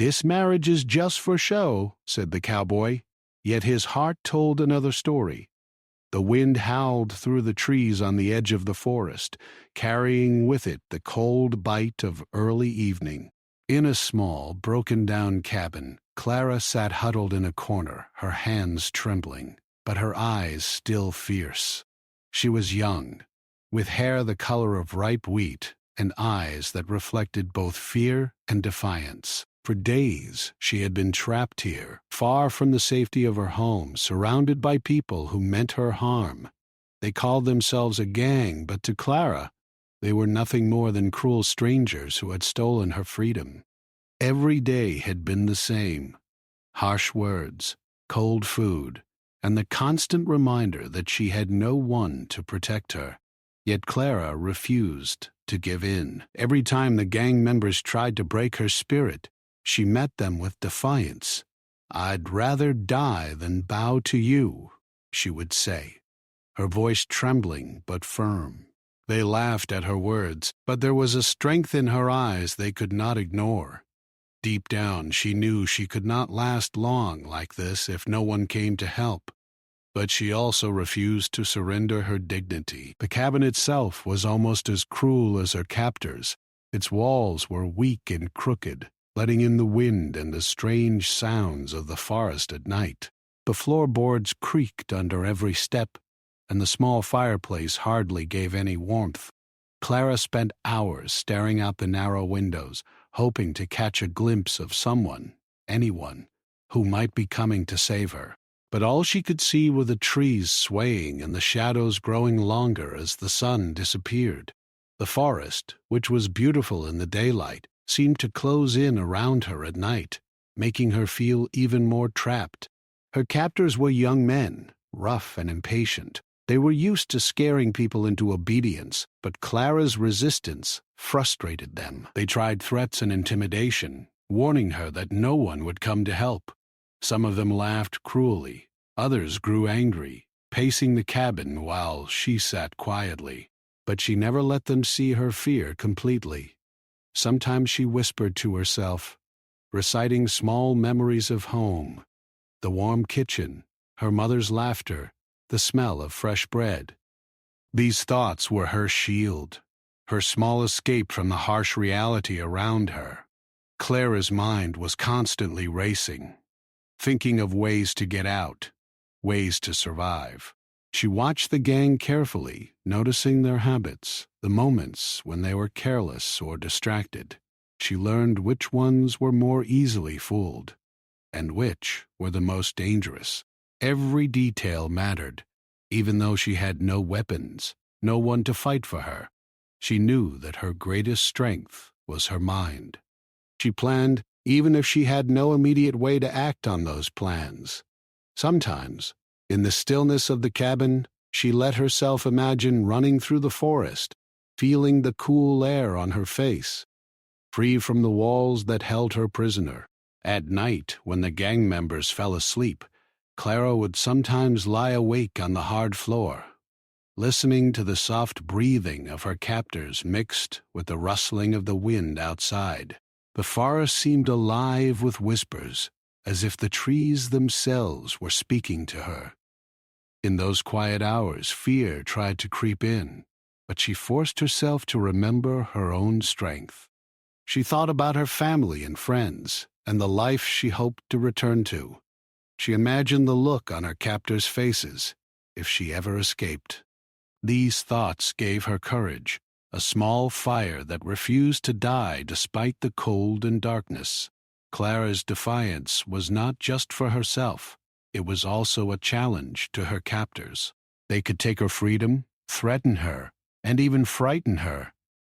"This marriage is just for show," said the cowboy, yet his heart told another story. The wind howled through the trees on the edge of the forest, carrying with it the cold bite of early evening. In a small, broken-down cabin, Clara sat huddled in a corner, her hands trembling, but her eyes still fierce. She was young, with hair the color of ripe wheat and eyes that reflected both fear and defiance. For days she had been trapped here, far from the safety of her home, surrounded by people who meant her harm. They called themselves a gang, but to Clara, they were nothing more than cruel strangers who had stolen her freedom. Every day had been the same: harsh words, cold food, and the constant reminder that she had no one to protect her. Yet Clara refused to give in. Every time the gang members tried to break her spirit, she met them with defiance. "I'd rather die than bow to you," she would say, her voice trembling but firm. They laughed at her words, but there was a strength in her eyes they could not ignore. Deep down, she knew she could not last long like this if no one came to help. But she also refused to surrender her dignity. The cabin itself was almost as cruel as her captors. Its walls were weak and crooked, letting in the wind and the strange sounds of the forest at night. The floorboards creaked under every step, and the small fireplace hardly gave any warmth. Clara spent hours staring out the narrow windows, hoping to catch a glimpse of someone, anyone, who might be coming to save her. But all she could see were the trees swaying and the shadows growing longer as the sun disappeared. The forest, which was beautiful in the daylight, seemed to close in around her at night, making her feel even more trapped. Her captors were young men, rough and impatient. They were used to scaring people into obedience, but Clara's resistance frustrated them. They tried threats and intimidation, warning her that no one would come to help. Some of them laughed cruelly, others grew angry, pacing the cabin while she sat quietly. But she never let them see her fear completely. Sometimes she whispered to herself, reciting small memories of home: the warm kitchen, her mother's laughter, the smell of fresh bread. These thoughts were her shield, her small escape from the harsh reality around her. Clara's mind was constantly racing, thinking of ways to get out, ways to survive. She watched the gang carefully, noticing their habits, the moments when they were careless or distracted. She learned which ones were more easily fooled, and which were the most dangerous. Every detail mattered, even though she had no weapons, no one to fight for her. She knew that her greatest strength was her mind. She planned even if she had no immediate way to act on those plans. Sometimes, in the stillness of the cabin, she let herself imagine running through the forest, feeling the cool air on her face, free from the walls that held her prisoner. At night, when the gang members fell asleep, Clara would sometimes lie awake on the hard floor, listening to the soft breathing of her captors mixed with the rustling of the wind outside. The forest seemed alive with whispers, as if the trees themselves were speaking to her. In those quiet hours, fear tried to creep in, but she forced herself to remember her own strength. She thought about her family and friends, and the life she hoped to return to. She imagined the look on her captors' faces, if she ever escaped. These thoughts gave her courage, a small fire that refused to die despite the cold and darkness. Clara's defiance was not just for herself. It was also a challenge to her captors. They could take her freedom, threaten her, and even frighten her,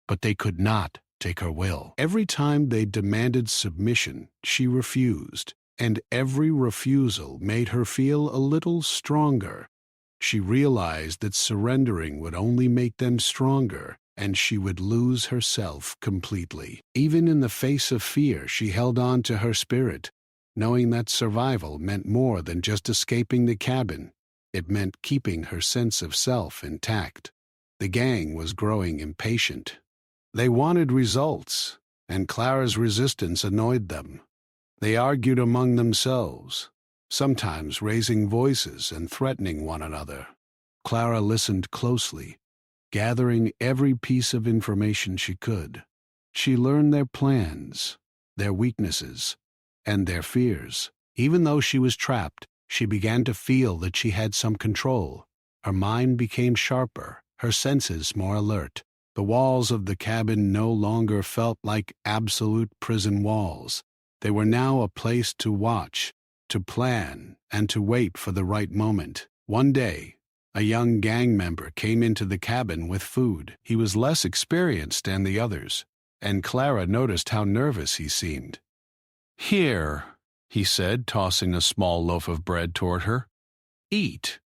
but they could not take her will. Every time they demanded submission, she refused, and every refusal made her feel a little stronger. She realized that surrendering would only make them stronger, and she would lose herself completely. Even in the face of fear, she held on to her spirit, knowing that survival meant more than just escaping the cabin. It meant keeping her sense of self intact. The gang was growing impatient. They wanted results, and Clara's resistance annoyed them. They argued among themselves, sometimes raising voices and threatening one another. Clara listened closely, gathering every piece of information she could. She learned their plans, their weaknesses, and their fears. Even though she was trapped, she began to feel that she had some control. Her mind became sharper, her senses more alert. The walls of the cabin no longer felt like absolute prison walls. They were now a place to watch, to plan, and to wait for the right moment. One day, a young gang member came into the cabin with food. He was less experienced than the others, and Clara noticed how nervous he seemed. "Here," he said, tossing a small loaf of bread toward her. "Eat."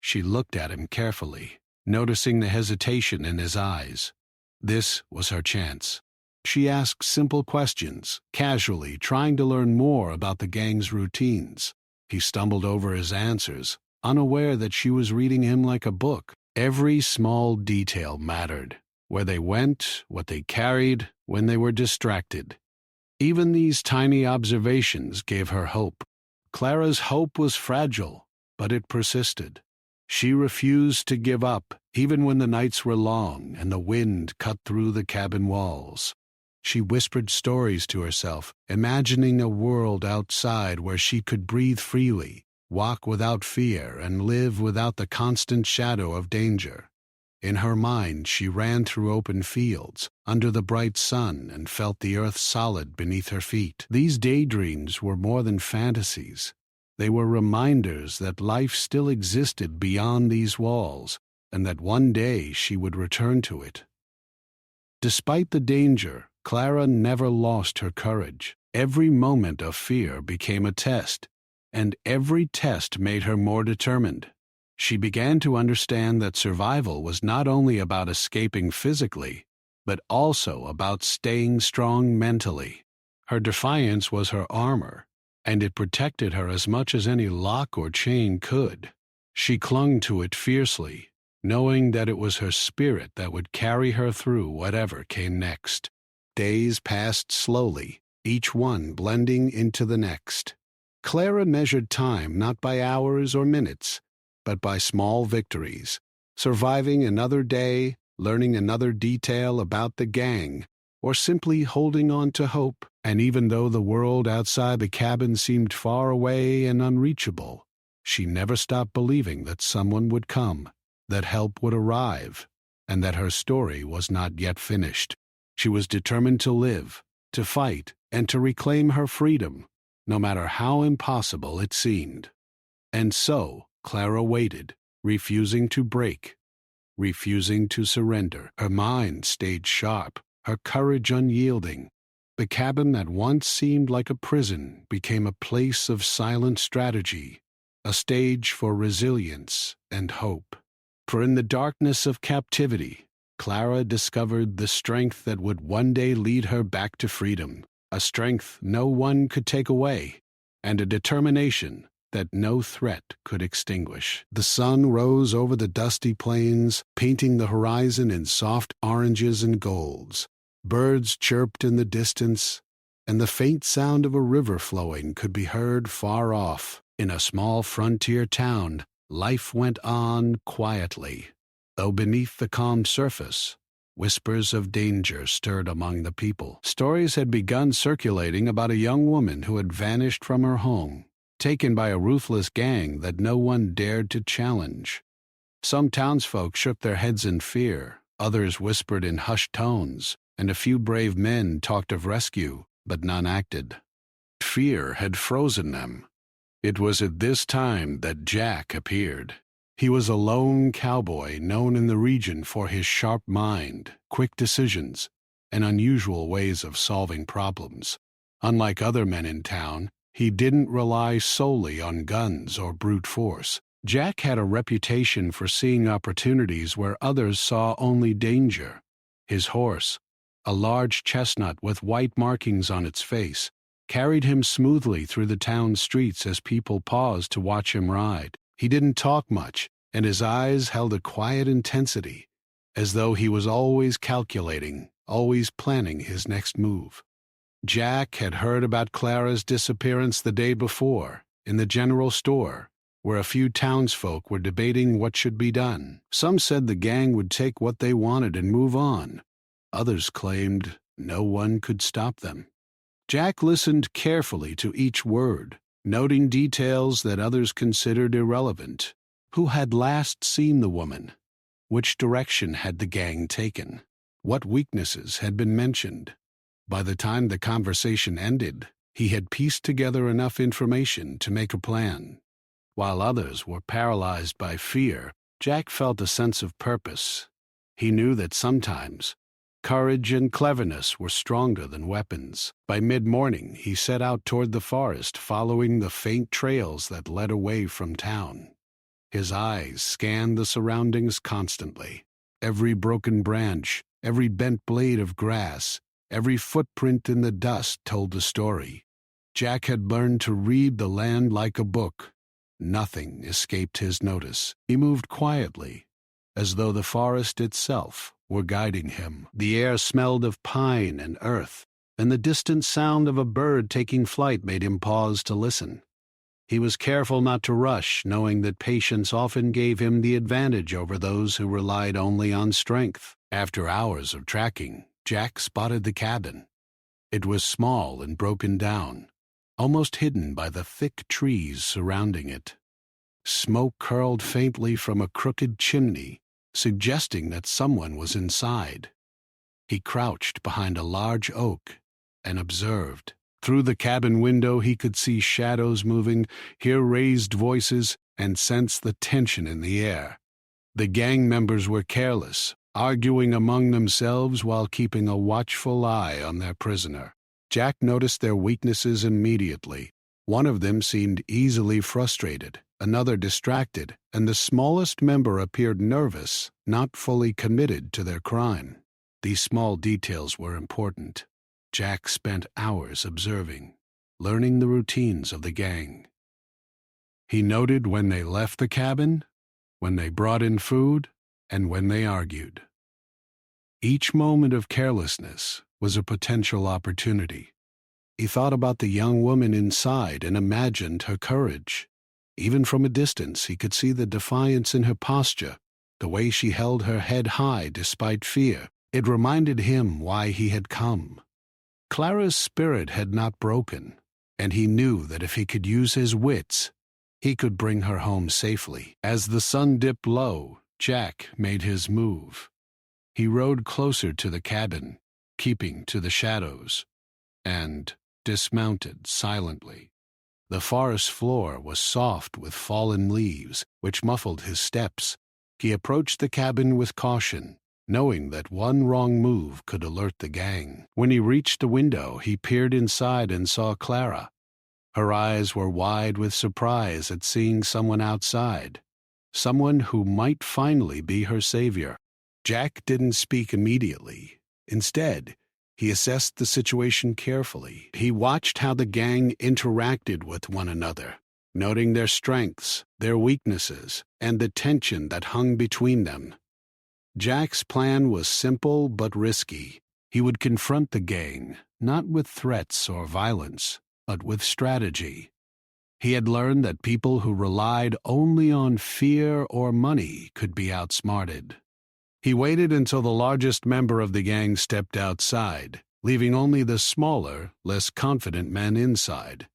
She looked at him carefully, noticing the hesitation in his eyes. This was her chance. She asked simple questions, casually, trying to learn more about the gang's routines. He stumbled over his answers, unaware that she was reading him like a book. Every small detail mattered: where they went, what they carried, when they were distracted. Even these tiny observations gave her hope. Clara's hope was fragile, but it persisted. She refused to give up, even when the nights were long and the wind cut through the cabin walls. She whispered stories to herself, imagining a world outside where she could breathe freely, walk without fear, and live without the constant shadow of danger. In her mind, she ran through open fields, under the bright sun, and felt the earth solid beneath her feet. These daydreams were more than fantasies. They were reminders that life still existed beyond these walls, and that one day she would return to it. Despite the danger, Clara never lost her courage. Every moment of fear became a test, and every test made her more determined. She began to understand that survival was not only about escaping physically, but also about staying strong mentally. Her defiance was her armor, and it protected her as much as any lock or chain could. She clung to it fiercely, knowing that it was her spirit that would carry her through whatever came next. Days passed slowly, each one blending into the next. Clara measured time not by hours or minutes, but by small victories, surviving another day, learning another detail about the gang, or simply holding on to hope. And even though the world outside the cabin seemed far away and unreachable, she never stopped believing that someone would come, that help would arrive, and that her story was not yet finished. She was determined to live, to fight, and to reclaim her freedom, no matter how impossible it seemed. And so Clara waited, refusing to break, refusing to surrender. Her mind stayed sharp, her courage unyielding. The cabin that once seemed like a prison became a place of silent strategy, a stage for resilience and hope. For in the darkness of captivity, Clara discovered the strength that would one day lead her back to freedom, a strength no one could take away, and a determination that no threat could extinguish. The sun rose over the dusty plains, painting the horizon in soft oranges and golds. Birds chirped in the distance, and the faint sound of a river flowing could be heard far off. In a small frontier town, life went on quietly, though beneath the calm surface, whispers of danger stirred among the people. Stories had begun circulating about a young woman who had vanished from her home, taken by a ruthless gang that no one dared to challenge. Some townsfolk shook their heads in fear, others whispered in hushed tones, and a few brave men talked of rescue, but none acted. Fear had frozen them. It was at this time that Jack appeared. He was a lone cowboy known in the region for his sharp mind, quick decisions, and unusual ways of solving problems. Unlike other men in town, he didn't rely solely on guns or brute force. Jack had a reputation for seeing opportunities where others saw only danger. His horse, a large chestnut with white markings on its face, carried him smoothly through the town streets as people paused to watch him ride. He didn't talk much, and his eyes held a quiet intensity, as though he was always calculating, always planning his next move. Jack had heard about Clara's disappearance the day before, in the general store, where a few townsfolk were debating what should be done. Some said the gang would take what they wanted and move on. Others claimed no one could stop them. Jack listened carefully to each word, noting details that others considered irrelevant. Who had last seen the woman? Which direction had the gang taken? What weaknesses had been mentioned? By the time the conversation ended, he had pieced together enough information to make a plan. While others were paralyzed by fear, Jack felt a sense of purpose. He knew that sometimes courage and cleverness were stronger than weapons. By mid-morning, he set out toward the forest, following the faint trails that led away from town. His eyes scanned the surroundings constantly. Every broken branch, every bent blade of grass, every footprint in the dust told a story. Jack had learned to read the land like a book. Nothing escaped his notice. He moved quietly, as though the forest itself were guiding him. The air smelled of pine and earth, and the distant sound of a bird taking flight made him pause to listen. He was careful not to rush, knowing that patience often gave him the advantage over those who relied only on strength. After hours of tracking, Jack spotted the cabin. It was small and broken down, almost hidden by the thick trees surrounding it. Smoke curled faintly from a crooked chimney, suggesting that someone was inside. He crouched behind a large oak and observed. Through the cabin window he could see shadows moving, hear raised voices, and sense the tension in the air. The gang members were careless, arguing among themselves while keeping a watchful eye on their prisoner. Jack noticed their weaknesses immediately. One of them seemed easily frustrated, another distracted, and the smallest member appeared nervous, not fully committed to their crime. These small details were important. Jack spent hours observing, learning the routines of the gang. He noted when they left the cabin, when they brought in food, and when they argued. Each moment of carelessness was a potential opportunity. He thought about the young woman inside and imagined her courage. Even from a distance, he could see the defiance in her posture, the way she held her head high despite fear. It reminded him why he had come. Clara's spirit had not broken, and he knew that if he could use his wits, he could bring her home safely. As the sun dipped low, Jack made his move. He rode closer to the cabin, keeping to the shadows, and dismounted silently. The forest floor was soft with fallen leaves, which muffled his steps. He approached the cabin with caution, knowing that one wrong move could alert the gang. When he reached the window, he peered inside and saw Clara. Her eyes were wide with surprise at seeing someone outside, someone who might finally be her savior. Jack didn't speak immediately. Instead, he assessed the situation carefully. He watched how the gang interacted with one another, noting their strengths, their weaknesses, and the tension that hung between them. Jack's plan was simple but risky. He would confront the gang, not with threats or violence, but with strategy. He had learned that people who relied only on fear or money could be outsmarted. He waited until the largest member of the gang stepped outside, leaving only the smaller, less confident men inside.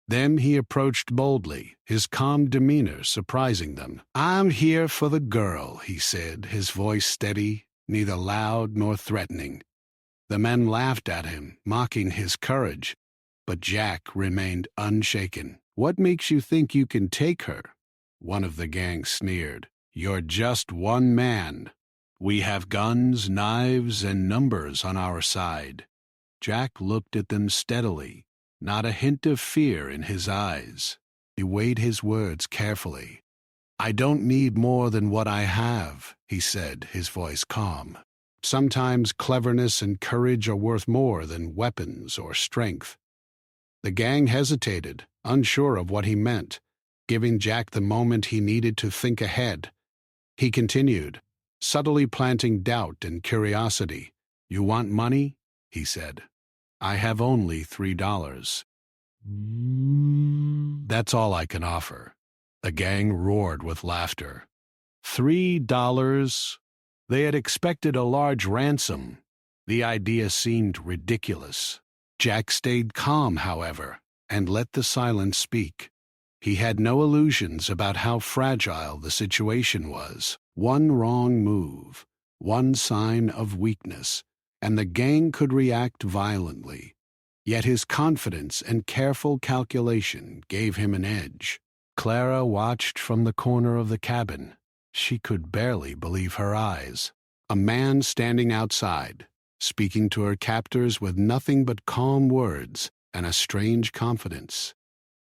Then he approached boldly, his calm demeanor surprising them. "I'm here for the girl," he said, his voice steady, neither loud nor threatening. The men laughed at him, mocking his courage, but Jack remained unshaken. "What makes you think you can take her?" One of the gang sneered. "You're just one man. We have guns, knives, and numbers on our side." Jack looked at them steadily, not a hint of fear in his eyes. He weighed his words carefully. "I don't need more than what I have," he said, his voice calm. Sometimes cleverness and courage are worth more than weapons or strength. The gang hesitated, unsure of what he meant, giving Jack the moment he needed to think ahead. He continued, subtly planting doubt and curiosity. "You want money?" he said. I have only $3. That's all I can offer. The gang roared with laughter. $3? They had expected a large ransom. The idea seemed ridiculous. Jack stayed calm, however, and let the silence speak. He had no illusions about how fragile the situation was. One wrong move, one sign of weakness, and the gang could react violently. Yet his confidence and careful calculation gave him an edge. Clara watched from the corner of the cabin. She could barely believe her eyes. A man standing outside, speaking to her captors with nothing but calm words and a strange confidence.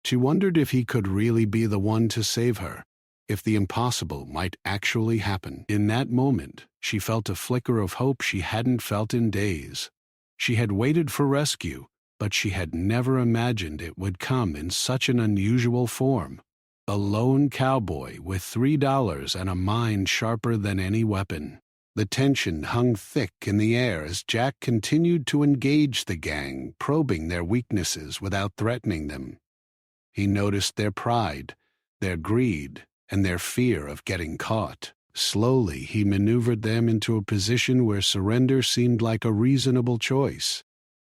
She wondered if he could really be the one to save her, if the impossible might actually happen. In that moment, she felt a flicker of hope she hadn't felt in days. She had waited for rescue, but she had never imagined it would come in such an unusual form. A lone cowboy with $3 and a mind sharper than any weapon. The tension hung thick in the air as Jack continued to engage the gang, probing their weaknesses without threatening them. He noticed their pride, their greed, and their fear of getting caught. Slowly, he maneuvered them into a position where surrender seemed like a reasonable choice.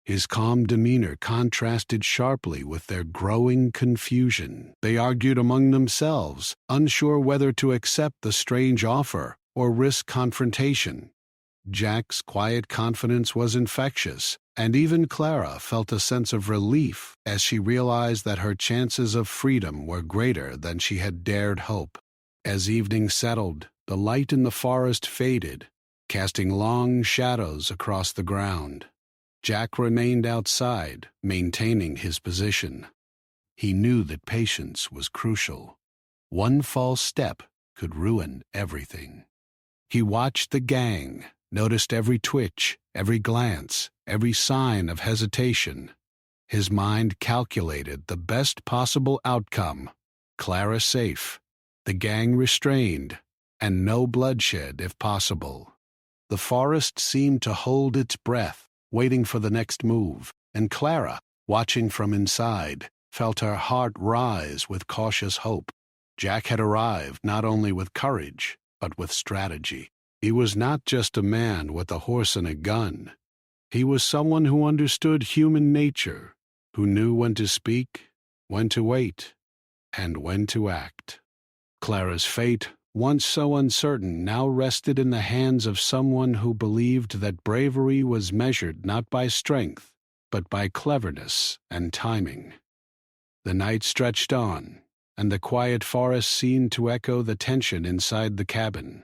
His calm demeanor contrasted sharply with their growing confusion. They argued among themselves, unsure whether to accept the strange offer or risk confrontation. Jack's quiet confidence was infectious, and even Clara felt a sense of relief as she realized that her chances of freedom were greater than she had dared hope. As evening settled, the light in the forest faded, casting long shadows across the ground. Jack remained outside, maintaining his position. He knew that patience was crucial. One false step could ruin everything. He watched the gang, noticed every twitch, every glance, every sign of hesitation. His mind calculated the best possible outcome: Clara safe, the gang restrained, and no bloodshed if possible. The forest seemed to hold its breath, waiting for the next move, and Clara, watching from inside, felt her heart rise with cautious hope. Jack had arrived not only with courage, but with strategy. He was not just a man with a horse and a gun. He was someone who understood human nature, who knew when to speak, when to wait, and when to act. Clara's fate, once so uncertain, now rested in the hands of someone who believed that bravery was measured not by strength, but by cleverness and timing. The night stretched on, and the quiet forest seemed to echo the tension inside the cabin.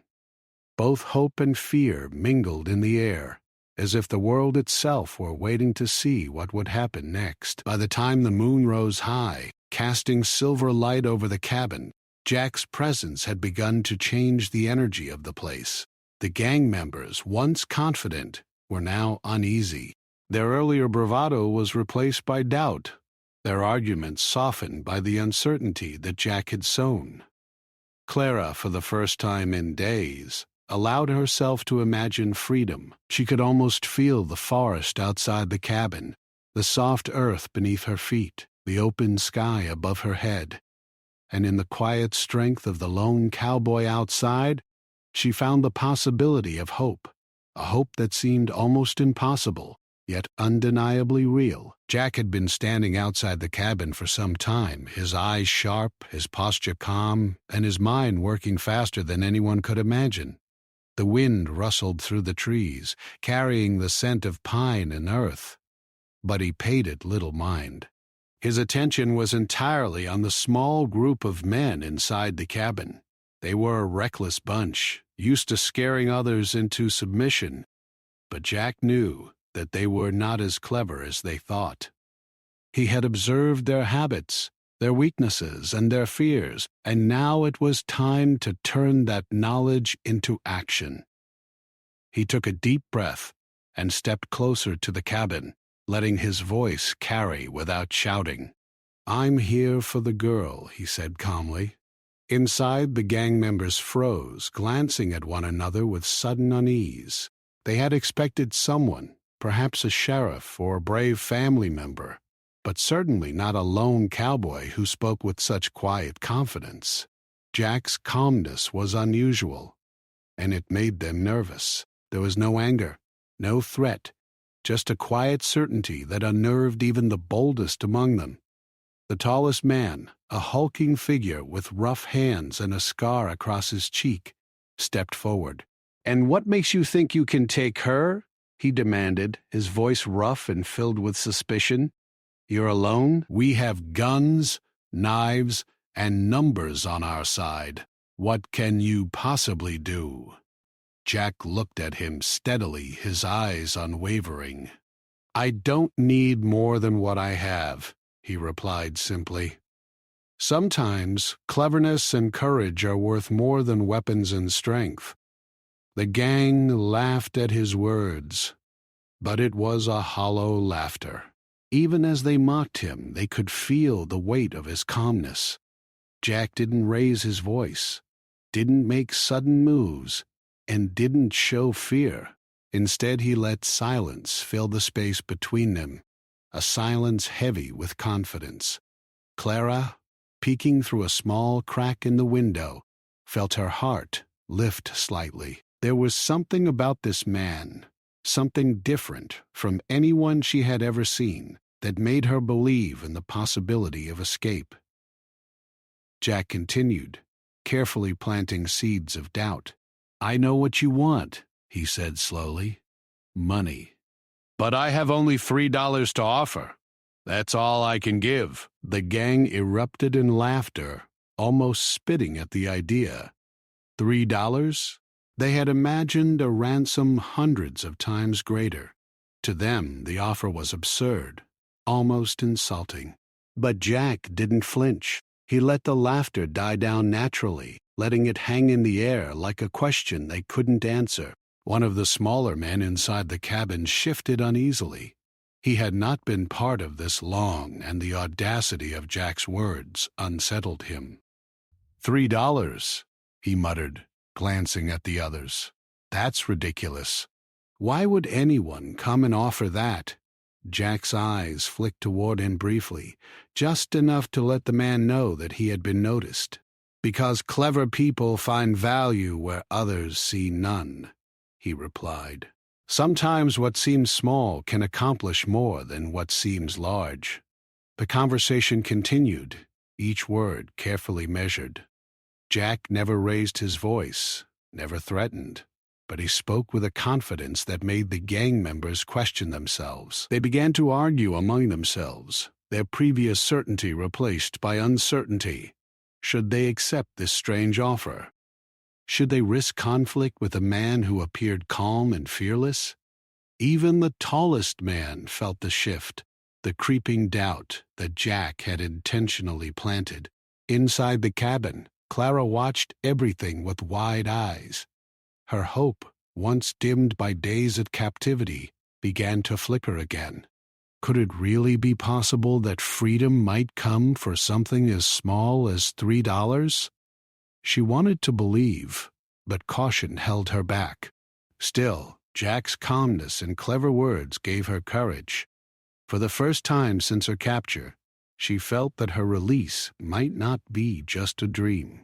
Both hope and fear mingled in the air, as if the world itself were waiting to see what would happen next. By the time the moon rose high, casting silver light over the cabin, Jack's presence had begun to change the energy of the place. The gang members, once confident, were now uneasy. Their earlier bravado was replaced by doubt, their arguments softened by the uncertainty that Jack had sown. Clara, for the first time in days, allowed herself to imagine freedom. She could almost feel the forest outside the cabin, the soft earth beneath her feet, the open sky above her head. And in the quiet strength of the lone cowboy outside, she found the possibility of hope, a hope that seemed almost impossible, yet undeniably real. Jack had been standing outside the cabin for some time, his eyes sharp, his posture calm, and his mind working faster than anyone could imagine. The wind rustled through the trees, carrying the scent of pine and earth, but he paid it little mind. His attention was entirely on the small group of men inside the cabin. They were a reckless bunch, used to scaring others into submission, but Jack knew that they were not as clever as they thought. He had observed their habits, their weaknesses, and their fears, and now it was time to turn that knowledge into action. He took a deep breath and stepped closer to the cabin, letting his voice carry without shouting. "I'm here for the girl," he said calmly. Inside, the gang members froze, glancing at one another with sudden unease. They had expected someone, perhaps a sheriff or a brave family member, but certainly not a lone cowboy who spoke with such quiet confidence. Jack's calmness was unusual, and it made them nervous. There was no anger, no threat, just a quiet certainty that unnerved even the boldest among them. The tallest man, a hulking figure with rough hands and a scar across his cheek, stepped forward. "And what makes you think you can take her?" he demanded, his voice rough and filled with suspicion. "You're alone? We have guns, knives, and numbers on our side. What can you possibly do?" Jack looked at him steadily, his eyes unwavering. "I don't need more than what I have," he replied simply. Sometimes cleverness and courage are worth more than weapons and strength. The gang laughed at his words, but it was a hollow laughter. Even as they mocked him, they could feel the weight of his calmness. Jack didn't raise his voice, didn't make sudden moves, and didn't show fear. Instead, he let silence fill the space between them, a silence heavy with confidence. Clara, peeking through a small crack in the window, felt her heart lift slightly. There was something about this man, something different from anyone she had ever seen, that made her believe in the possibility of escape. Jack continued, carefully planting seeds of doubt. "I know what you want," he said slowly. "Money. But I have only $3 to offer. That's all I can give." The gang erupted in laughter, almost spitting at the idea. $3? They had imagined a ransom hundreds of times greater. To them, the offer was absurd, almost insulting. But Jack didn't flinch. He let the laughter die down naturally, letting it hang in the air like a question they couldn't answer. One of the smaller men inside the cabin shifted uneasily. He had not been part of this long, and the audacity of Jack's words unsettled him. $3, he muttered, glancing at the others. "That's ridiculous. Why would anyone come and offer that?" Jack's eyes flicked toward him briefly, just enough to let the man know that he had been noticed. "Because clever people find value where others see none," he replied. "Sometimes what seems small can accomplish more than what seems large." The conversation continued, each word carefully measured. Jack never raised his voice, never threatened, but he spoke with a confidence that made the gang members question themselves. They began to argue among themselves, their previous certainty replaced by uncertainty. Should they accept this strange offer? Should they risk conflict with a man who appeared calm and fearless? Even the tallest man felt the shift, the creeping doubt that Jack had intentionally planted. Inside the cabin, Clara watched everything with wide eyes. Her hope, once dimmed by days of captivity, began to flicker again. Could it really be possible that freedom might come for something as small as $3? She wanted to believe, but caution held her back. Still, Jack's calmness and clever words gave her courage. For the first time since her capture, she felt that her release might not be just a dream.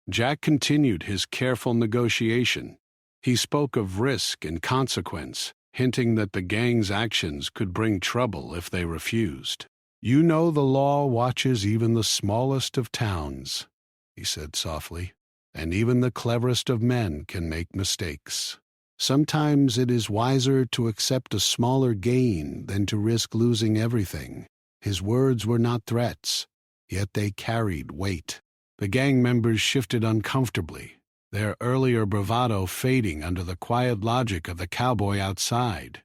Jack continued his careful negotiation. He spoke of risk and consequence, hinting that the gang's actions could bring trouble if they refused. "You know the law watches even the smallest of towns," he said softly, "and even the cleverest of men can make mistakes. Sometimes it is wiser to accept a smaller gain than to risk losing everything." His words were not threats, yet they carried weight. The gang members shifted uncomfortably, their earlier bravado fading under the quiet logic of the cowboy outside.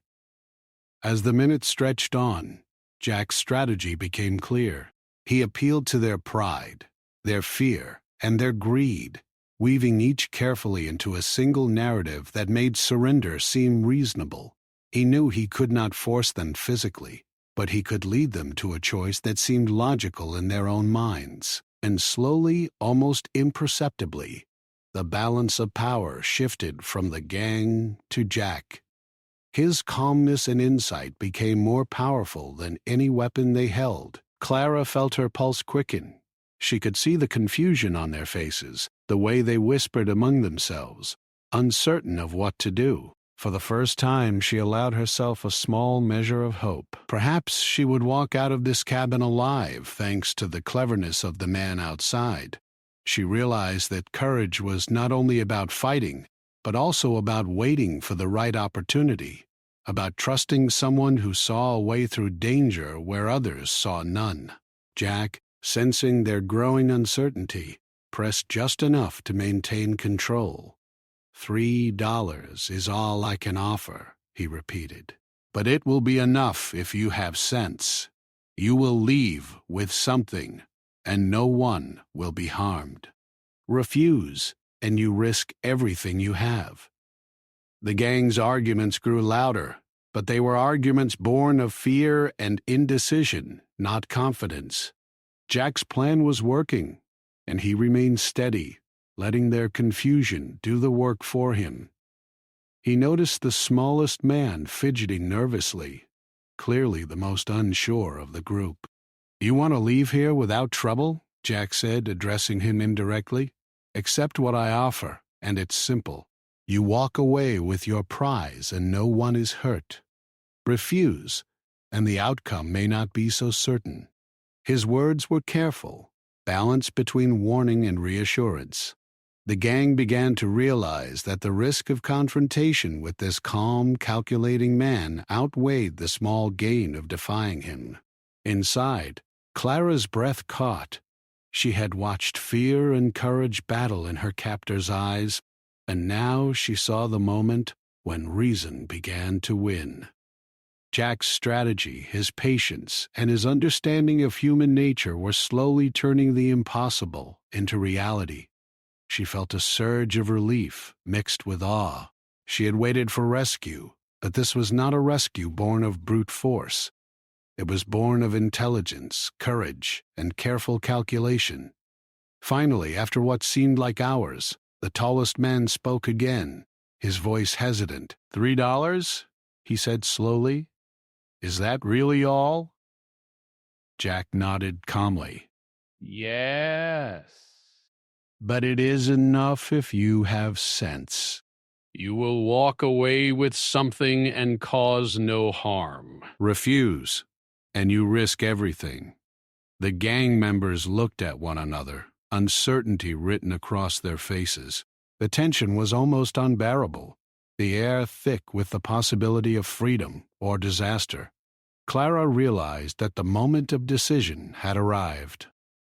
As the minutes stretched on, Jack's strategy became clear. He appealed to their pride, their fear, and their greed, weaving each carefully into a single narrative that made surrender seem reasonable. He knew he could not force them physically, but he could lead them to a choice that seemed logical in their own minds. And slowly, almost imperceptibly, the balance of power shifted from the gang to Jack. His calmness and insight became more powerful than any weapon they held. Clara felt her pulse quicken. She could see the confusion on their faces, the way they whispered among themselves, uncertain of what to do. For the first time, she allowed herself a small measure of hope. Perhaps she would walk out of this cabin alive, thanks to the cleverness of the man outside. She realized that courage was not only about fighting, but also about waiting for the right opportunity, about trusting someone who saw a way through danger where others saw none. Jack, sensing their growing uncertainty, pressed just enough to maintain control. $3 is all I can offer, he repeated. But it will be enough if you have sense. You will leave with something, and no one will be harmed. Refuse, and you risk everything you have. The gang's arguments grew louder, but they were arguments born of fear and indecision, not confidence. Jack's plan was working, and he remained steady, letting their confusion do the work for him. He noticed the smallest man fidgeting nervously, clearly the most unsure of the group. "You want to leave here without trouble?" Jack said, addressing him indirectly. "Accept what I offer, and it's simple. You walk away with your prize and no one is hurt. Refuse, and the outcome may not be so certain." His words were careful, balanced between warning and reassurance. The gang began to realize that the risk of confrontation with this calm, calculating man outweighed the small gain of defying him. Inside, Clara's breath caught. She had watched fear and courage battle in her captor's eyes, and now she saw the moment when reason began to win. Jack's strategy, his patience, and his understanding of human nature were slowly turning the impossible into reality. She felt a surge of relief mixed with awe. She had waited for rescue, but this was not a rescue born of brute force. It was born of intelligence, courage, and careful calculation. Finally, after what seemed like hours, the tallest man spoke again, his voice hesitant. $3? He said slowly. "Is that really all?" Jack nodded calmly. "Yes. But it is enough if you have sense. You will walk away with something and cause no harm. Refuse, and you risk everything." The gang members looked at one another, uncertainty written across their faces. The tension was almost unbearable, the air thick with the possibility of freedom or disaster. Clara realized that the moment of decision had arrived.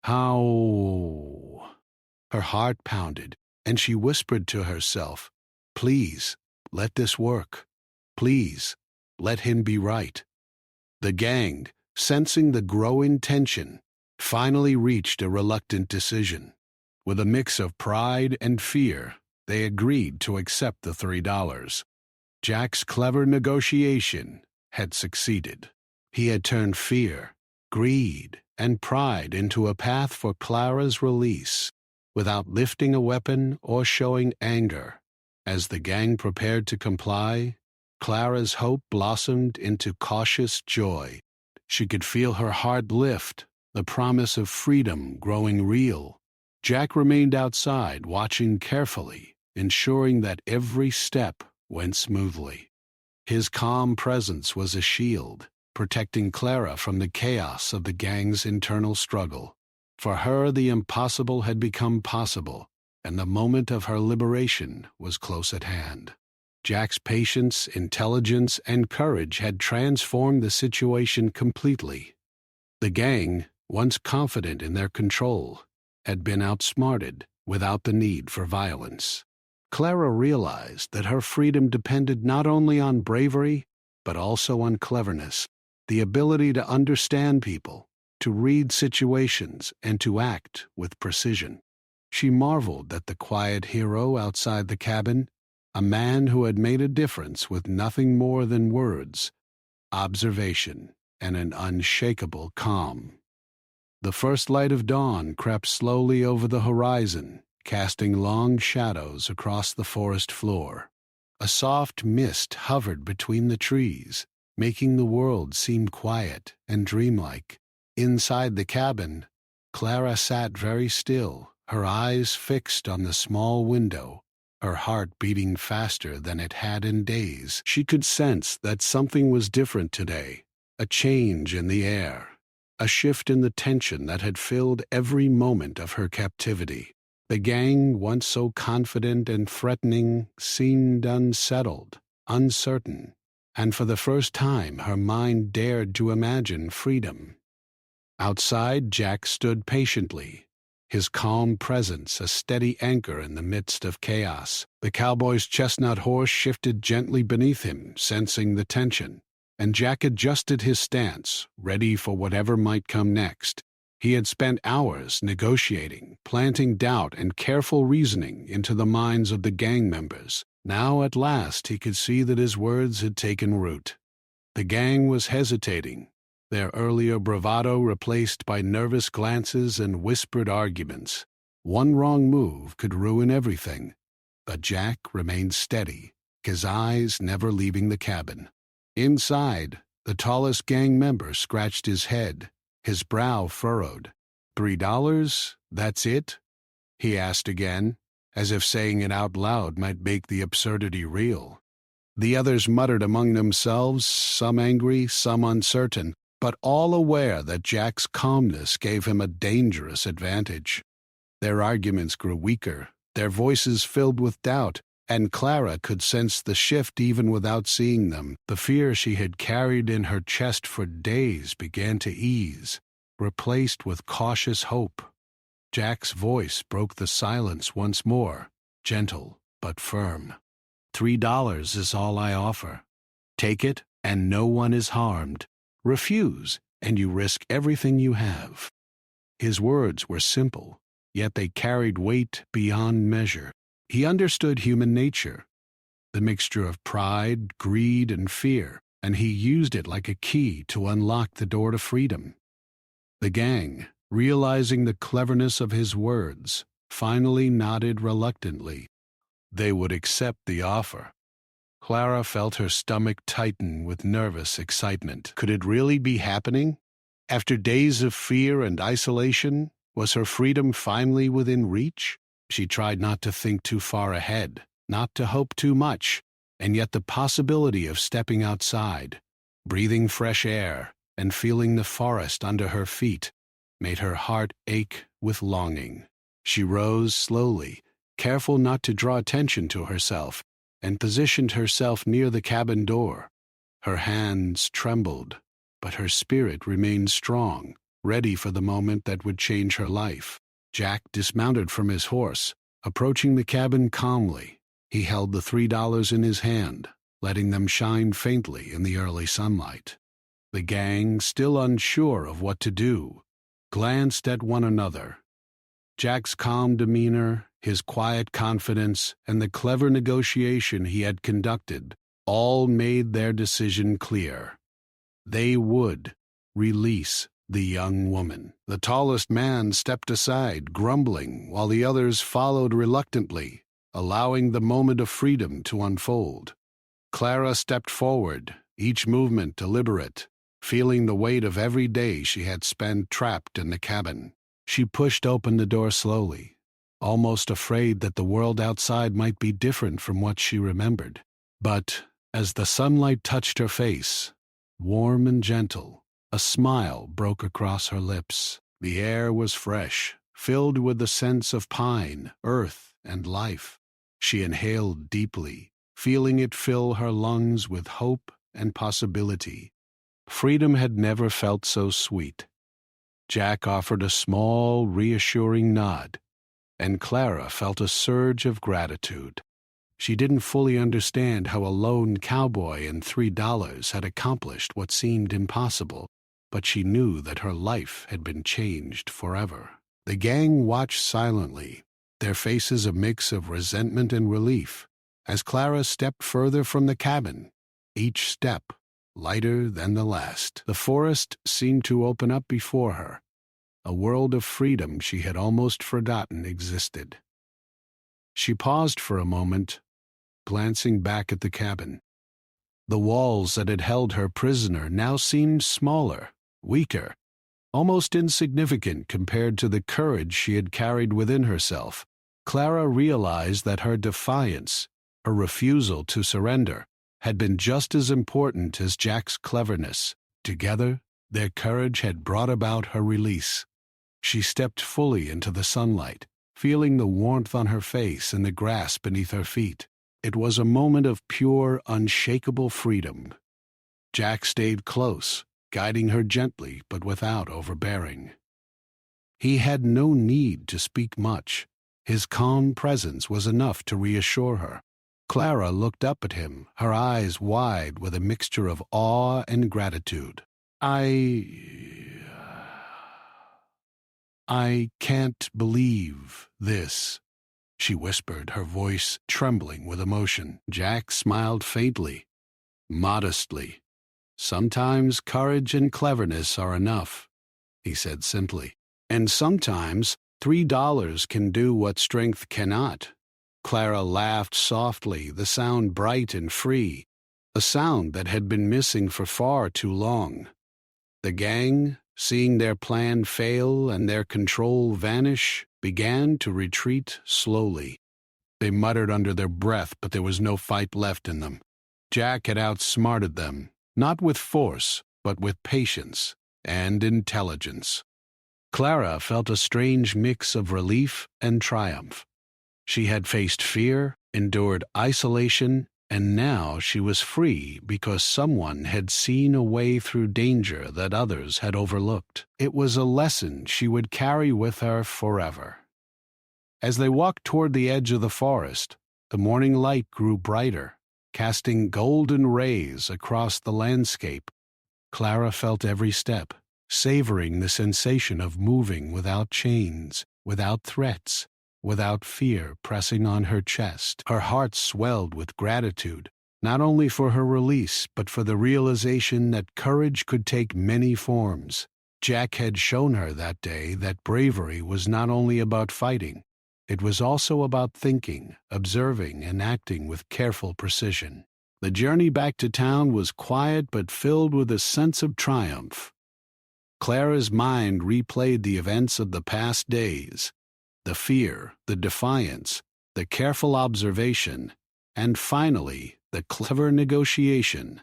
How? Her heart pounded, and she whispered to herself, "Please, let this work. Please, let him be right." The gang, sensing the growing tension, finally reached a reluctant decision. With a mix of pride and fear, they agreed to accept the $3. Jack's clever negotiation had succeeded. He had turned fear, greed, and pride into a path for Clara's release, without lifting a weapon or showing anger. As the gang prepared to comply, Clara's hope blossomed into cautious joy. She could feel her heart lift, the promise of freedom growing real. Jack remained outside, watching carefully, ensuring that every step went smoothly. His calm presence was a shield, protecting Clara from the chaos of the gang's internal struggle. For her, the impossible had become possible, and the moment of her liberation was close at hand. Jack's patience, intelligence, and courage had transformed the situation completely. The gang, once confident in their control, had been outsmarted without the need for violence. Clara realized that her freedom depended not only on bravery, but also on cleverness, the ability to understand people, to read situations, and to act with precision. She marveled at the quiet hero outside the cabin, a man who had made a difference with nothing more than words, observation, and an unshakable calm. The first light of dawn crept slowly over the horizon, casting long shadows across the forest floor. A soft mist hovered between the trees, making the world seem quiet and dreamlike. Inside the cabin, Clara sat very still, her eyes fixed on the small window, her heart beating faster than it had in days. She could sense that something was different today, a change in the air, a shift in the tension that had filled every moment of her captivity. The gang, once so confident and threatening, seemed unsettled, uncertain, and for the first time her mind dared to imagine freedom. Outside, Jack stood patiently, his calm presence a steady anchor in the midst of chaos. The cowboy's chestnut horse shifted gently beneath him, sensing the tension, and Jack adjusted his stance, ready for whatever might come next. He had spent hours negotiating, planting doubt and careful reasoning into the minds of the gang members. Now at last he could see that his words had taken root. The gang was hesitating, their earlier bravado replaced by nervous glances and whispered arguments. One wrong move could ruin everything, but Jack remained steady, his eyes never leaving the cabin. Inside, the tallest gang member scratched his head, his brow furrowed. $3? That's it? He asked again, as if saying it out loud might make the absurdity real. The others muttered among themselves, some angry, some uncertain, but all aware that Jack's calmness gave him a dangerous advantage. Their arguments grew weaker, their voices filled with doubt, and Clara could sense the shift even without seeing them. The fear she had carried in her chest for days began to ease, replaced with cautious hope. Jack's voice broke the silence once more, gentle but firm. $3 is all I offer. Take it, and no one is harmed. Refuse, and you risk everything you have. His words were simple, yet they carried weight beyond measure. He understood human nature, the mixture of pride, greed, and fear, and he used it like a key to unlock the door to freedom. The gang, realizing the cleverness of his words, finally nodded reluctantly. They would accept the offer. Clara felt her stomach tighten with nervous excitement. Could it really be happening? After days of fear and isolation, was her freedom finally within reach? She tried not to think too far ahead, not to hope too much, and yet the possibility of stepping outside, breathing fresh air, and feeling the forest under her feet made her heart ache with longing. She rose slowly, careful not to draw attention to herself, and positioned herself near the cabin door. Her hands trembled, but her spirit remained strong, ready for the moment that would change her life. Jack dismounted from his horse, approaching the cabin calmly. He held the $3 in his hand, letting them shine faintly in the early sunlight. The gang, still unsure of what to do, glanced at one another. Jack's calm demeanor, his quiet confidence, and the clever negotiation he had conducted all made their decision clear. They would release the young woman. The tallest man stepped aside, grumbling, while the others followed reluctantly, allowing the moment of freedom to unfold. Clara stepped forward, each movement deliberate, feeling the weight of every day she had spent trapped in the cabin. She pushed open the door slowly, almost afraid that the world outside might be different from what she remembered. But as the sunlight touched her face, warm and gentle, a smile broke across her lips. The air was fresh, filled with the sense of pine, earth, and life. She inhaled deeply, feeling it fill her lungs with hope and possibility. Freedom had never felt so sweet. Jack offered a small, reassuring nod, and Clara felt a surge of gratitude. She didn't fully understand how a lone cowboy and $3 had accomplished what seemed impossible, but she knew that her life had been changed forever. The gang watched silently, their faces a mix of resentment and relief, as Clara stepped further from the cabin, each step lighter than the last. The forest seemed to open up before her, a world of freedom she had almost forgotten existed. She paused for a moment, glancing back at the cabin. The walls that had held her prisoner now seemed smaller, weaker, almost insignificant compared to the courage she had carried within herself. Clara realized that her defiance, her refusal to surrender, had been just as important as Jack's cleverness. Together, their courage had brought about her release. She stepped fully into the sunlight, feeling the warmth on her face and the grass beneath her feet. It was a moment of pure, unshakable freedom. Jack stayed close, guiding her gently but without overbearing. He had no need to speak much. His calm presence was enough to reassure her. Clara looked up at him, her eyes wide with a mixture of awe and gratitude. I can't believe this, she whispered, her voice trembling with emotion. Jack smiled faintly, modestly. Sometimes courage and cleverness are enough, he said simply. And sometimes $3 can do what strength cannot. Clara laughed softly, the sound bright and free, a sound that had been missing for far too long. The gang, seeing their plan fail and their control vanish, began to retreat slowly. They muttered under their breath, but there was no fight left in them. Jack had outsmarted them, not with force, but with patience and intelligence. Clara felt a strange mix of relief and triumph. She had faced fear, endured isolation, and now she was free because someone had seen a way through danger that others had overlooked. It was a lesson she would carry with her forever. As they walked toward the edge of the forest, the morning light grew brighter, casting golden rays across the landscape. Clara felt every step, savoring the sensation of moving without chains, without threats, without fear pressing on her chest. Her heart swelled with gratitude, not only for her release, but for the realization that courage could take many forms. Jack had shown her that day that bravery was not only about fighting, it was also about thinking, observing, and acting with careful precision. The journey back to town was quiet but filled with a sense of triumph. Clara's mind replayed the events of the past days, the fear, the defiance, the careful observation, and finally, the clever negotiation.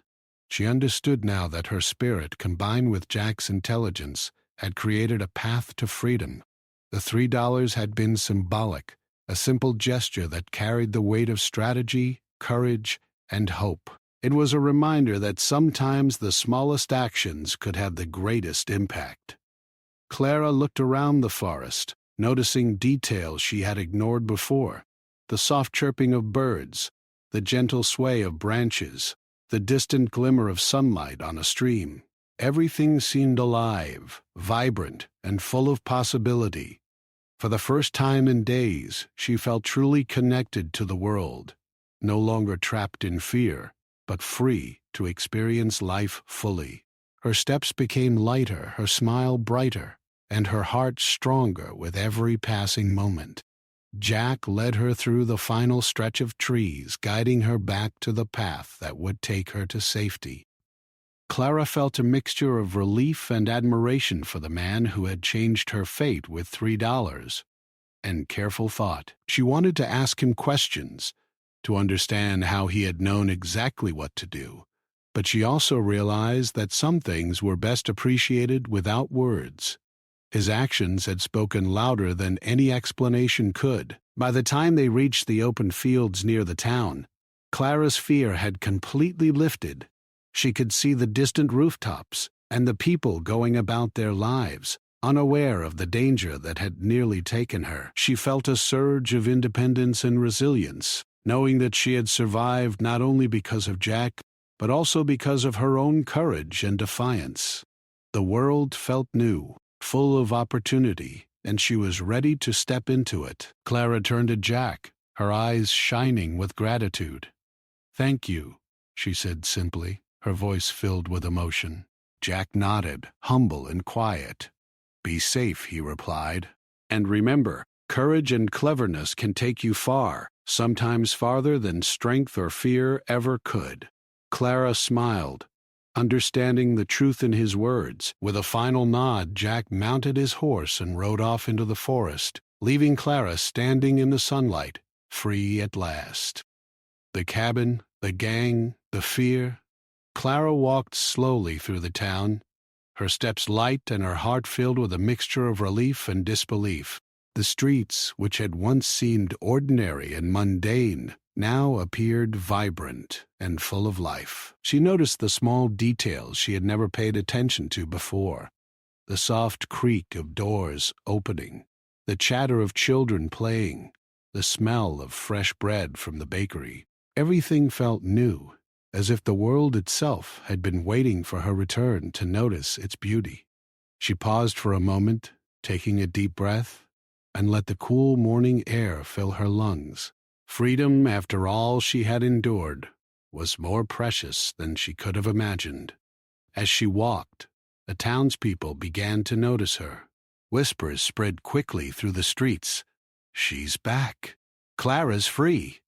She understood now that her spirit, combined with Jack's intelligence, had created a path to freedom. The $3 had been symbolic, a simple gesture that carried the weight of strategy, courage, and hope. It was a reminder that sometimes the smallest actions could have the greatest impact. Clara looked around the forest, noticing details she had ignored before: the soft chirping of birds, the gentle sway of branches, the distant glimmer of sunlight on a stream. Everything seemed alive, vibrant, and full of possibility. For the first time in days, she felt truly connected to the world, no longer trapped in fear, but free to experience life fully. Her steps became lighter, her smile brighter, and her heart stronger with every passing moment. Jack led her through the final stretch of trees, guiding her back to the path that would take her to safety. Clara felt a mixture of relief and admiration for the man who had changed her fate with $3, and careful thought. She wanted to ask him questions, to understand how he had known exactly what to do, but she also realized that some things were best appreciated without words. His actions had spoken louder than any explanation could. By the time they reached the open fields near the town, Clara's fear had completely lifted. She could see the distant rooftops and the people going about their lives, unaware of the danger that had nearly taken her. She felt a surge of independence and resilience, knowing that she had survived not only because of Jack, but also because of her own courage and defiance. The world felt new, full of opportunity, and she was ready to step into it. Clara turned to Jack, her eyes shining with gratitude. "Thank you," she said simply, her voice filled with emotion. Jack nodded, humble and quiet. "Be safe," he replied. "And remember, Courage and cleverness can take you far, sometimes farther than strength or fear ever could. Clara smiled, understanding the truth in his words. With a final nod, Jack mounted his horse and rode off into the forest, leaving Clara standing in the sunlight, free at last. The cabin, the gang, the fear. Clara walked slowly through the town, her steps light and her heart filled with a mixture of relief and disbelief. The streets, which had once seemed ordinary and mundane, now appeared vibrant and full of life. She noticed the small details she had never paid attention to before: the soft creak of doors opening, the chatter of children playing, the smell of fresh bread from the bakery. Everything felt new, as if the world itself had been waiting for her return to notice its beauty. She paused for a moment, taking a deep breath, and let the cool morning air fill her lungs. Freedom, after all she had endured, was more precious than she could have imagined. As she walked, the townspeople began to notice her. Whispers spread quickly through the streets. "She's back. Clara's free.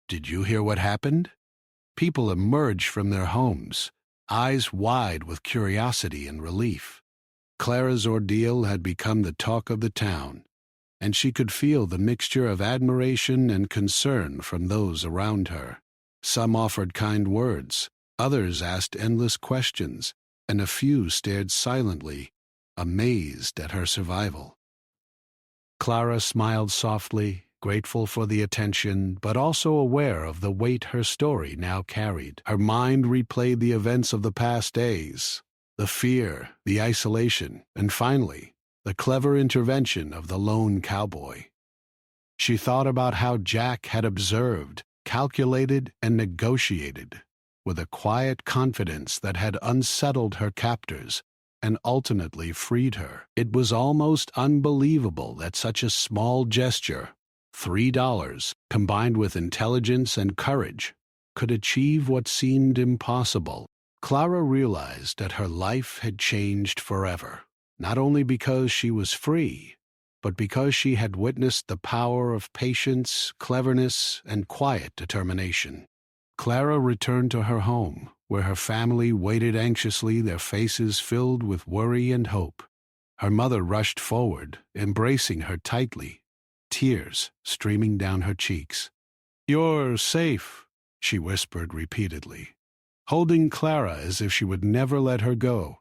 Did you hear what happened?" People emerged from their homes, eyes wide with curiosity and relief. Clara's ordeal had become the talk of the town, and she could feel the mixture of admiration and concern from those around her. Some offered kind words, others asked endless questions, and a few stared silently, amazed at her survival. Clara smiled softly, grateful for the attention, but also aware of the weight her story now carried. Her mind replayed the events of the past days, the fear, the isolation, and finally, the clever intervention of the lone cowboy. She thought about how Jack had observed, calculated, and negotiated, with a quiet confidence that had unsettled her captors and ultimately freed her. It was almost unbelievable that such a small gesture, $3, combined with intelligence and courage, could achieve what seemed impossible. Clara realized that her life had changed forever, not only because she was free, but because she had witnessed the power of patience, cleverness, and quiet determination. Clara returned to her home, where her family waited anxiously, their faces filled with worry and hope. Her mother rushed forward, embracing her tightly, tears streaming down her cheeks. "You're safe," she whispered repeatedly, holding Clara as if she would never let her go.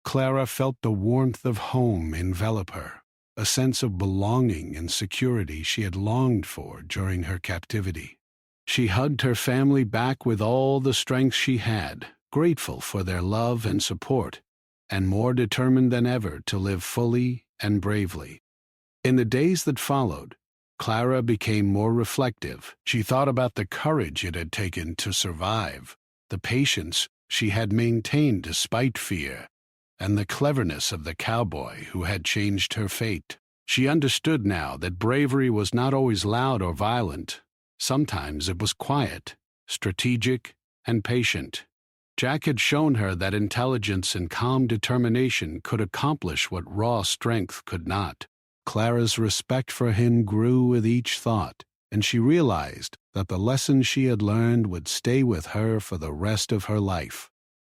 Clara felt the warmth of home envelop her, a sense of belonging and security she had longed for during her captivity. She hugged her family back with all the strength she had, grateful for their love and support, and more determined than ever to live fully and bravely. In the days that followed, Clara became more reflective. She thought about the courage it had taken to survive, the patience she had maintained despite fear, and the cleverness of the cowboy who had changed her fate. She understood now that bravery was not always loud or violent. Sometimes it was quiet, strategic, and patient. Jack had shown her that intelligence and calm determination could accomplish what raw strength could not. Clara's respect for him grew with each thought, and she realized that the lessons she had learned would stay with her for the rest of her life.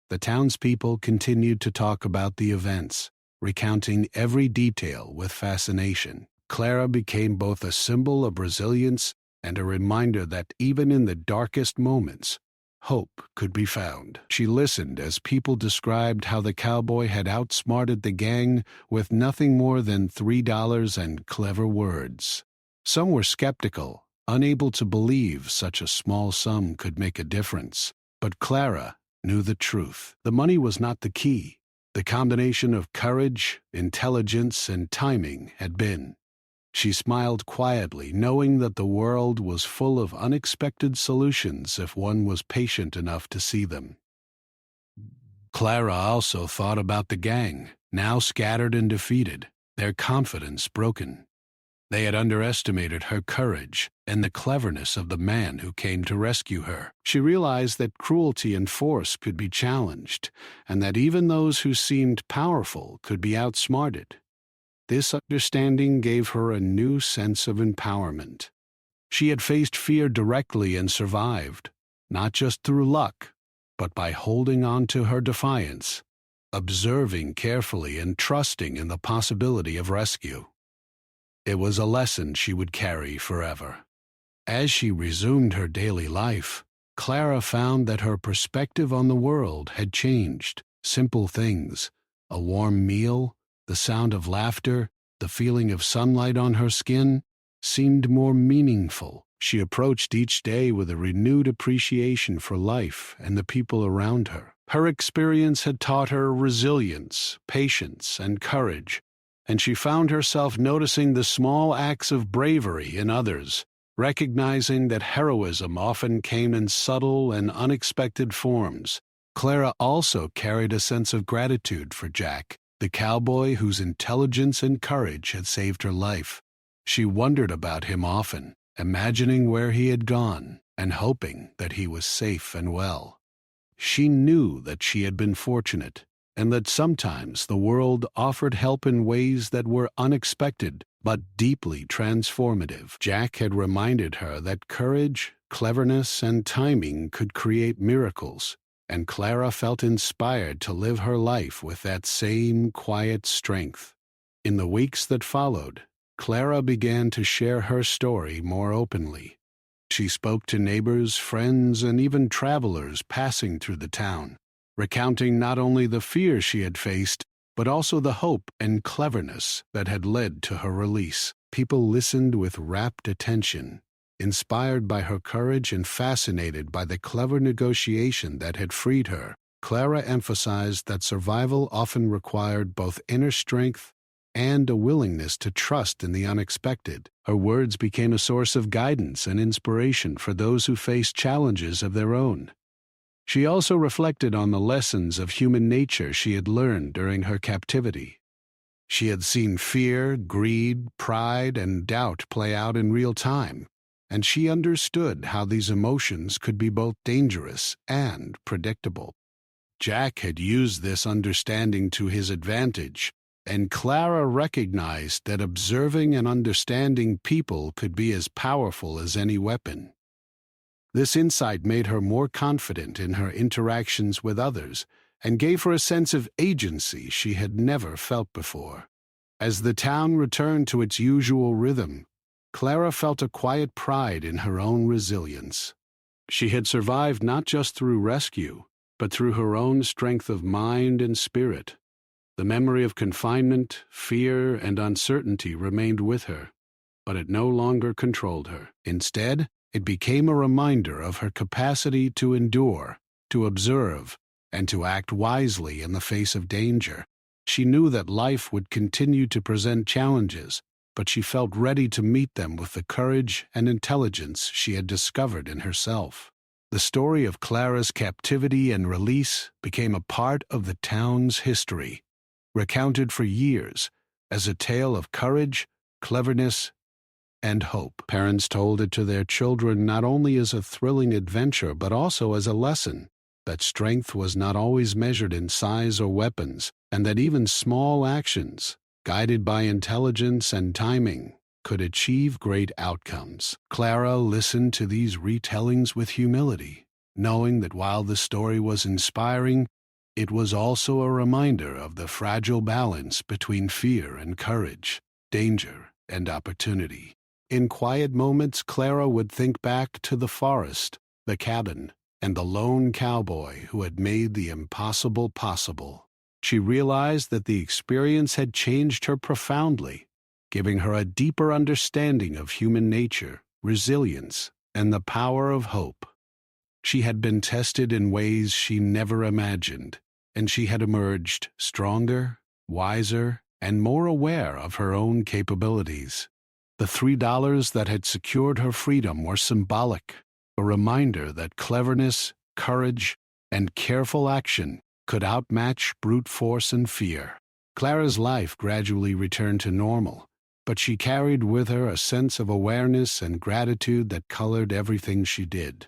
The townspeople continued to talk about the events, recounting every detail with fascination. Clara became both a symbol of resilience and a reminder that even in the darkest moments, hope could be found. She listened as people described how the cowboy had outsmarted the gang with nothing more than $3 and clever words. Some were skeptical, unable to believe such a small sum could make a difference. But Clara knew the truth. The money was not the key. The combination of courage, intelligence, and timing had been. She smiled quietly, knowing that the world was full of unexpected solutions if one was patient enough to see them. Clara also thought about the gang, now scattered and defeated, their confidence broken. They had underestimated her courage and the cleverness of the man who came to rescue her. She realized that cruelty and force could be challenged, and that even those who seemed powerful could be outsmarted. This understanding gave her a new sense of empowerment. She had faced fear directly and survived, not just through luck, but by holding on to her defiance, observing carefully and trusting in the possibility of rescue. It was a lesson she would carry forever. As she resumed her daily life, Clara found that her perspective on the world had changed. Simple things, a warm meal, the sound of laughter, the feeling of sunlight on her skin, seemed more meaningful. She approached each day with a renewed appreciation for life and the people around her. Her experience had taught her resilience, patience, and courage, and she found herself noticing the small acts of bravery in others, recognizing that heroism often came in subtle and unexpected forms. Clara also carried a sense of gratitude for Jack, the cowboy whose intelligence and courage had saved her life. She wondered about him often, imagining where he had gone and hoping that he was safe and well. She knew that she had been fortunate, and that sometimes the world offered help in ways that were unexpected but deeply transformative. Jack had reminded her that courage, cleverness, and timing could create miracles, and Clara felt inspired to live her life with that same quiet strength. In the weeks that followed, Clara began to share her story more openly. She spoke to neighbors, friends, and even travelers passing through the town, recounting not only the fear she had faced, but also the hope and cleverness that had led to her release. People listened with rapt attention, inspired by her courage and fascinated by the clever negotiation that had freed her. Clara emphasized that survival often required both inner strength and a willingness to trust in the unexpected. Her words became a source of guidance and inspiration for those who faced challenges of their own. She also reflected on the lessons of human nature she had learned during her captivity. She had seen fear, greed, pride, and doubt play out in real time, and she understood how these emotions could be both dangerous and predictable. Jack had used this understanding to his advantage, and Clara recognized that observing and understanding people could be as powerful as any weapon. This insight made her more confident in her interactions with others and gave her a sense of agency she had never felt before. As the town returned to its usual rhythm, Clara felt a quiet pride in her own resilience. She had survived not just through rescue, but through her own strength of mind and spirit. The memory of confinement, fear, and uncertainty remained with her, but it no longer controlled her. Instead, it became a reminder of her capacity to endure, to observe, and to act wisely in the face of danger. She knew that life would continue to present challenges, but she felt ready to meet them with the courage and intelligence she had discovered in herself. The story of Clara's captivity and release became a part of the town's history, recounted for years as a tale of courage, cleverness, and hope. Parents told it to their children not only as a thrilling adventure but also as a lesson that strength was not always measured in size or weapons, and that even small actions, guided by intelligence and timing, could achieve great outcomes. Clara listened to these retellings with humility, knowing that while the story was inspiring, it was also a reminder of the fragile balance between fear and courage, danger and opportunity. In quiet moments, Clara would think back to the forest, the cabin, and the lone cowboy who had made the impossible possible. She realized that the experience had changed her profoundly, giving her a deeper understanding of human nature, resilience, and the power of hope. She had been tested in ways she never imagined, and she had emerged stronger, wiser, and more aware of her own capabilities. The $3 that had secured her freedom were symbolic, a reminder that cleverness, courage, and careful action could outmatch brute force and fear. Clara's life gradually returned to normal, but she carried with her a sense of awareness and gratitude that colored everything she did.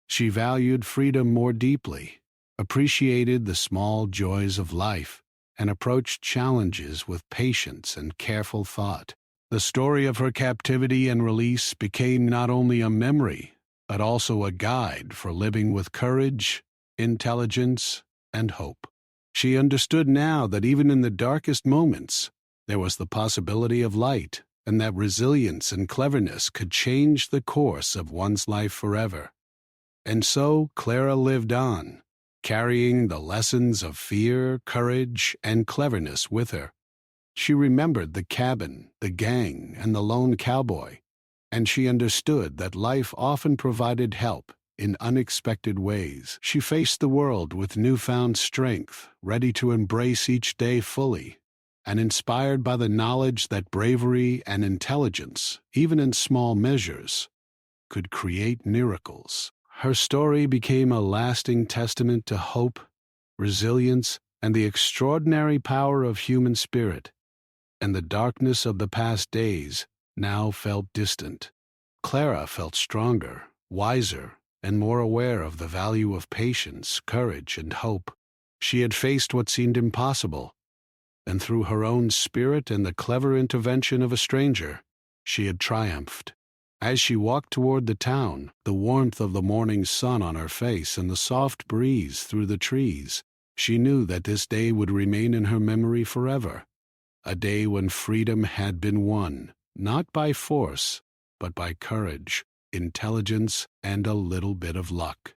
She valued freedom more deeply, appreciated the small joys of life, and approached challenges with patience and careful thought. The story of her captivity and release became not only a memory, but also a guide for living with courage, intelligence, and hope. She understood now that even in the darkest moments, there was the possibility of light, and that resilience and cleverness could change the course of one's life forever. And so Clara lived on, carrying the lessons of fear, courage, and cleverness with her. She remembered the cabin, the gang, and the lone cowboy, and she understood that life often provided help in unexpected ways. She faced the world with newfound strength, ready to embrace each day fully, and inspired by the knowledge that bravery and intelligence, even in small measures, could create miracles. Her story became a lasting testament to hope, resilience, and the extraordinary power of human spirit, and the darkness of the past days now felt distant. Clara felt stronger, wiser, and more aware of the value of patience, courage, and hope. She had faced what seemed impossible, and through her own spirit and the clever intervention of a stranger, she had triumphed. As she walked toward the town, the warmth of the morning sun on her face and the soft breeze through the trees, she knew that this day would remain in her memory forever. A day when freedom had been won, not by force, but by courage, intelligence, and a little bit of luck.